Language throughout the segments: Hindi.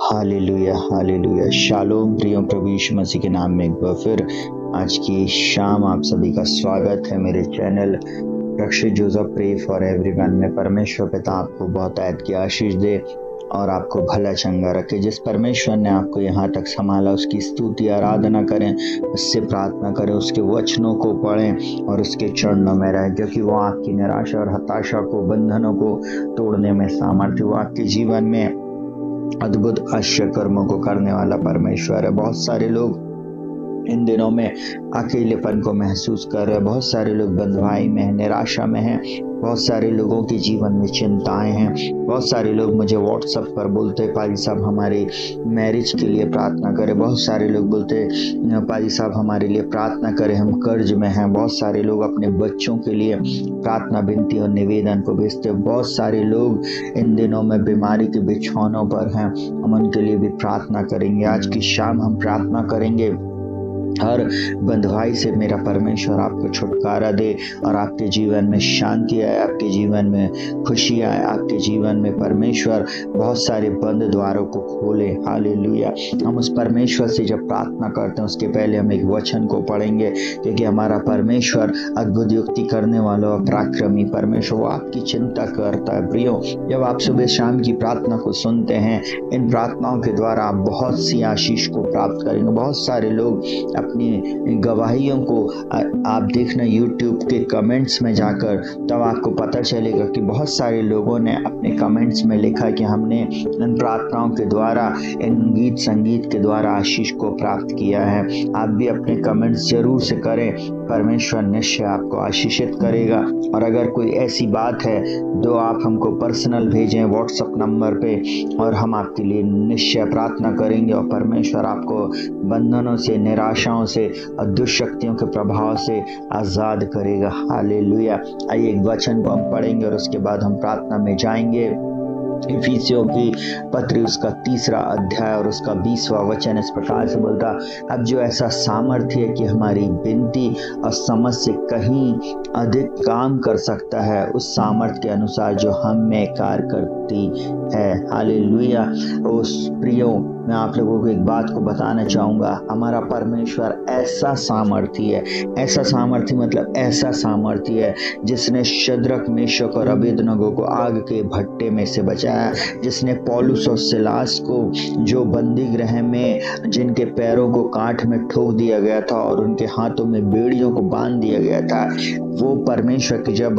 Hallelujah hallelujah. शालोम प्रियो, प्रभु यीशु मसीह के नाम में एक बार फिर आज की शाम आप सभी का स्वागत है मेरे channel Rakshit Joseph pray for everyone में। परमेश्वर पिता आपको बहुत ऐद की आशीष दे और आपको भला चंगा रखे। जिस परमेश्वर ने आपको यहाँ तक संभाला उसकी स्तुति आराधना करें, उससे प्रार्थना करें, उसके वचनों को पढ़ें और उसके चरणों में रहें, क्योंकि वो आपकी निराशा और हताशा को, बंधनों को तोड़ने में सामर्थ्य, वो आपके जीवन में अद्भुत आश्चर्य कर्मों को करने वाला परमेश्वर है। बहुत सारे लोग इन दिनों में अकेलेपन को महसूस कर रहे हैं, बहुत सारे लोग बंधुआई में हैं, निराशा में हैं, बहुत सारे लोगों के जीवन में चिंताएं हैं। बहुत सारे लोग मुझे व्हाट्सएप पर बोलते पाजी साहब हमारे मैरिज के लिए प्रार्थना करें। बहुत सारे लोग बोलते पाजी साहब हमारे लिए प्रार्थना करें, हम कर्ज में हैं। बहुत सारे लोग अपने बच्चों के लिए प्रार्थना विनती और निवेदन को भेजते हैं। बहुत सारे लोग इन दिनों में बीमारी के बिछौनों पर हैं, हम उनके लिए भी प्रार्थना करेंगे। आज की शाम हम प्रार्थना करेंगे हर बंधुआई से मेरा परमेश्वर आपको छुटकारा दे और आपके जीवन में शांति आए, आपके जीवन में खुशी आए, आपके जीवन में परमेश्वर बहुत सारे बंद द्वारों को खोले। हालेलुया। हम उस परमेश्वर से जब प्रार्थना करते हैं उसके पहले हम एक वचन को पढ़ेंगे, क्योंकि हमारा परमेश्वर अद्भुत युक्ति करने वाला और पराक्रमी परमेश्वर, वो आपकी चिंता करता है। प्रियो, जब आप सुबह शाम की प्रार्थना को सुनते हैं, इन प्रार्थनाओं के द्वारा आप बहुत सी आशीष को प्राप्त करेंगे। बहुत सारे लोग अपनी गवाहियों को आप देखना YouTube के कमेंट्स में जाकर, तब आपको पता चलेगा कि बहुत सारे लोगों ने अपने कमेंट्स में लिखा कि हमने इन प्रार्थनाओं के द्वारा, इन गीत संगीत के द्वारा आशीष को प्राप्त किया है। आप भी अपने कमेंट्स जरूर से करें, परमेश्वर निश्चय आपको आशीषित करेगा। और अगर कोई ऐसी बात है तो आप हमको पर्सनल भेजें व्हाट्सएप नंबर पे और हम आपके लिए निश्चय प्रार्थना करेंगे और परमेश्वर आपको बंधनों से, निराशाओं से और दुष्शक्तियों के प्रभाव से आजाद करेगा। हालेलुया। आइए एक वचन को हम पढ़ेंगे और उसके बाद हम प्रार्थना में जाएंगे। इफिसियों की पत्री उसका 3 अध्याय और उसका 20वां वचन इस प्रकार से बोलता, अब जो ऐसा सामर्थ्य है कि हमारी विनती और समझ से कहीं अधिक काम कर सकता है, उस सामर्थ्य के अनुसार जो हम में कार्य करती है। हालेलुया। उस प्रियो, मैं आप लोगों को एक बात को बताना चाहूँगा, हमारा परमेश्वर ऐसा सामर्थ्य है, ऐसा सामर्थ्य मतलब ऐसा सामर्थ्य है जिसने शद्रक, मेशक और अबेदनगो को आग के भट्टे में से बचाया, जिसने पौलुस और सिलास को जो बंदी गृह में, जिनके पैरों को काठ में ठोक दिया गया था और उनके हाथों में बेड़ियों को बांध दिया गया था, वो परमेश्वर की जब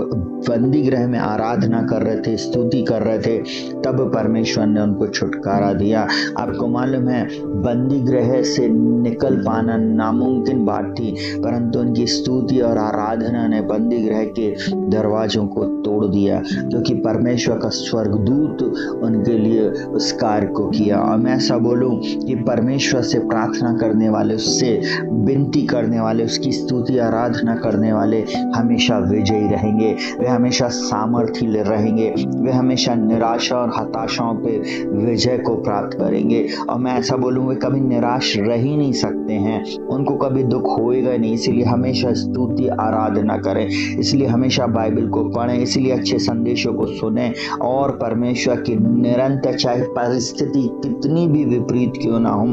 बंदी गृह में आराधना कर रहे थे, स्तुति कर रहे थे, तब परमेश्वर ने उनको छुटकारा दिया। आपको मालूम है बंदी गृह से निकल पाना नामुमकिन बात थी, परंतु उनकी स्तुति और आराधना ने बंदी गृह के दरवाजों को तोड़ दिया, क्योंकि परमेश्वर का स्वर्गदूत उनके लिए उस कार्य को किया। और मैं ऐसा बोलूं कि परमेश्वर से प्रार्थना करने वाले, उससे विनती करने वाले, उसकी स्तुति आराधना करने वाले हमेशा विजयी रहेंगे, वे हमेशा सामर्थ्य रहेंगे, वे हमेशा निराशा और हताशाओं पे विजय को प्राप्त करेंगे। और मैं ऐसा बोलूँ वे कभी निराश रह ही नहीं सकते हैं, उनको कभी दुख होएगा नहीं। इसलिए हमेशा स्तुति आराधना करें, इसलिए हमेशा बाइबल को पढ़ें, इसलिए अच्छे संदेशों को सुनें और परमेश्वर की निरंतर, चाहे परिस्थिति कितनी भी विपरीत क्यों ना हो,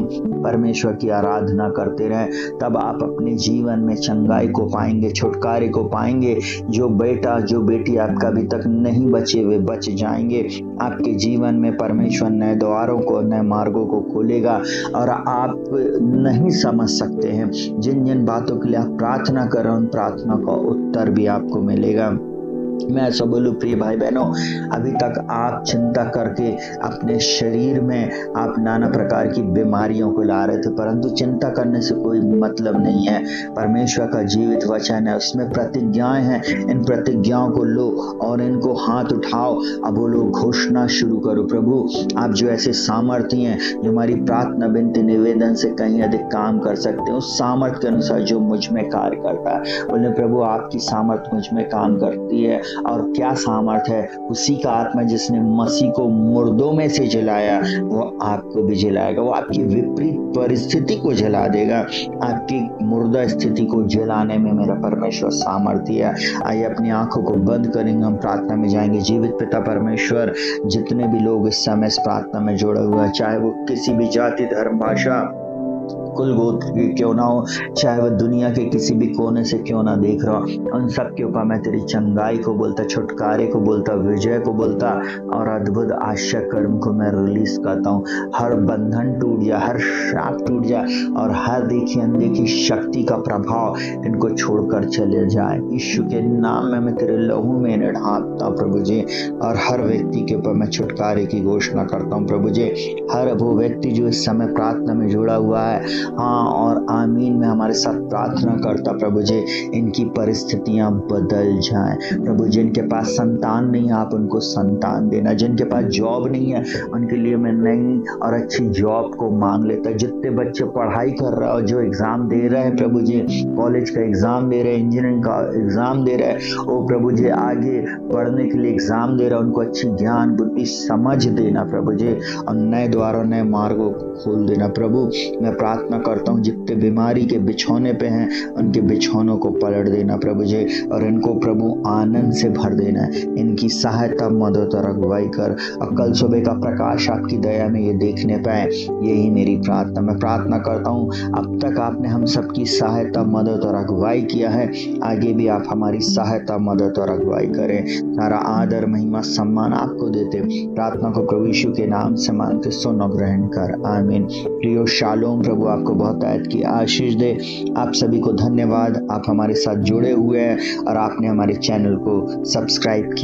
परमेश्वर की आराधना करते रहें। तब आप अपने जीवन में चंगाई को पाएंगे, छुटकारे को पाएंगे। जो बेटा, जो बेटी आपका अभी तक नहीं बचे वे बच जाएंगे। आपके जीवन में परमेश्वर नए द्वारों को, नए मार्गों को खोलेगा और आप नहीं समझ सकते हैं जिन जिन बातों के लिए आप प्रार्थना कर रहे हैं, उन प्रार्थना का उत्तर भी आपको मिलेगा। मैं ऐसा बोलूं प्रिय भाई बहनों, अभी तक आप चिंता करके अपने शरीर में आप नाना प्रकार की बीमारियों को ला रहे थे, परंतु चिंता करने से कोई मतलब नहीं है। परमेश्वर का जीवित वचन है, उसमें प्रतिज्ञाएं हैं, इन प्रतिज्ञाओं को लो और इनको हाथ उठाओ। अब बोलो, घोषणा शुरू करो, प्रभु आप जो ऐसे सामर्थ्य हैं जो हमारी प्रार्थना, विनती, निवेदन से कहीं अधिक काम कर सकते हैं, उस सामर्थ्य के अनुसार जो मुझ में कार्य करता है। बोले प्रभु आपकी सामर्थ्य मुझ में काम करती है और क्या सामर्थ्य है। उसी का आत्मा जिसने मसीह को मुर्दों में से जलाया वो आपको भी जलाएगा। वो आपकी विपरीत परिस्थिति को जला देगा। आपकी मुर्दा स्थिति को जलाने में मेरा परमेश्वर सामर्थ्य है। आइए अपनी आंखों को बंद करेंगे, हम प्रार्थना में जाएंगे। जीवित पिता परमेश्वर, जितने भी लोग इस समय इस प्रार्थना में जुड़े हुए हैं, चाहे वो किसी भी जाति, धर्म, भाषा, कुल गोत्र के क्यों ना हो, चाहे वह दुनिया के किसी भी कोने से क्यों ना देख रहा हो, उन सब के ऊपर मैं तेरी चंगाई को बोलता, छुटकारे को बोलता, विजय को बोलता और अद्भुत आश्चर्य कर्म को मैं रिलीज करता हूँ। हर बंधन टूट जा, हर श्राप टूट जा और हर देखी अनदेखी शक्ति का प्रभाव इनको छोड़कर चले जाए। यीशु के नाम में मैं तेरे लहू में इन्हें ढांपता हूँ प्रभु जी, और हर व्यक्ति के ऊपर मैं छुटकारे की घोषणा करता हूँ प्रभु जी। हर वो व्यक्ति जो इस समय प्रार्थना में जुड़ा हुआ है, हाँ और आमीन में हमारे साथ प्रार्थना करता प्रभु जी, इनकी परिस्थितियां बदल जाएं प्रभु। जिनके पास संतान नहीं है आप उनको संतान देना, जिनके पास जॉब नहीं है उनके लिए मैं नई और अच्छी जॉब को मांग लेता। जितने बच्चे पढ़ाई कर रहे हो, जो एग्जाम दे रहे हैं प्रभु जी, कॉलेज का एग्जाम दे रहे हैं, इंजीनियरिंग का एग्जाम दे रहे हैं, ओ प्रभु जी आगे पढ़ने के लिए एग्जाम दे रहे हैं, उनको अच्छी ज्ञान बुद्धि समझ देना प्रभु जी, और नए द्वारों नए मार्गों को खोल देना प्रभु। मैं प्रार्थना करता हूँ जितने बीमारी के बिछौने पे हैं उनके बिछौनों को पलट देना प्रभु जी, और इनको प्रभु आनंद से भर देना है। इनकी सहायता, मदद और अगुवाई कर, और कल सुबह का प्रकाश आपकी दया में ये देखने पाए, यही मेरी प्रार्थना। मैं प्रार्थना करता हूँ अब तक आपने हम सबकी सहायता, मदद और अगुवाई किया है, आगे भी आप हमारी सहायता, मदद और अगुवाई करें। सारा आदर, महिमा, सम्मान आपको देते प्रार्थना को प्रभु यीशु के नाम से मांगते, सुनो ग्रहण कर, आमीन। प्रियो शालोम, प्रभु आपको बहुत आयत की आशीष दे। आप सभी को धन्यवाद, आप हमारे साथ जुड़े हुए हैं और आपने हमारे चैनल को सब्सक्राइब किया।